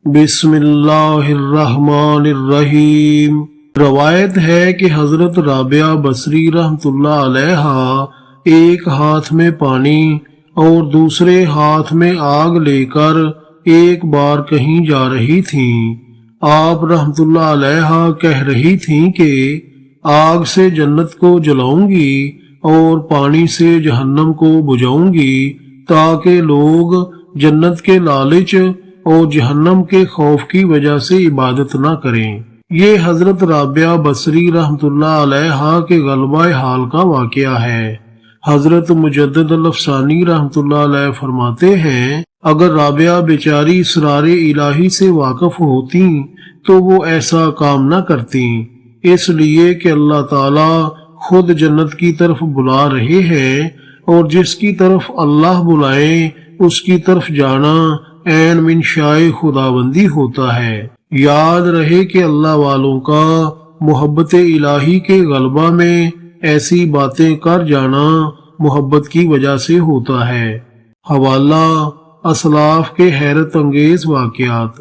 بسم اللہ الرحمن الرحیم۔ روایت ہے کہ حضرت رابعہ بصری رحمۃ اللہ علیہا ایک ہاتھ میں پانی اور دوسرے ہاتھ میں آگ لے کر ایک بار کہیں جا رہی تھیں۔ آپ رحمۃ اللہ علیہا کہہ رہی تھیں کہ آگ سے جنت کو جلاؤں گی اور پانی سے جہنم کو بجھاؤں گی تاکہ لوگ جنت کے لالچ اور جہنم کے خوف کی وجہ سے عبادت نہ کریں۔ یہ حضرت رابعہ بصری رحمۃ اللہ علیہا کے غلبہ حال کا واقعہ ہے۔ حضرت مجدد الافسانی رحمۃ اللہ علیہ فرماتے ہیں، اگر رابعہ بیچاری اسرار الہی سے واقف ہوتی تو وہ ایسا کام نہ کرتی، اس لیے کہ اللہ تعالیٰ خود جنت کی طرف بلا رہے ہیں اور جس کی طرف اللہ بلائے اس کی طرف جانا عین من شائع خداوندی ہوتا ہے۔ یاد رہے کہ اللہ والوں کا محبت الہی کے غلبہ میں ایسی باتیں کر جانا محبت کی وجہ سے ہوتا ہے۔ حوالہ اسلاف کے حیرت انگیز واقعات۔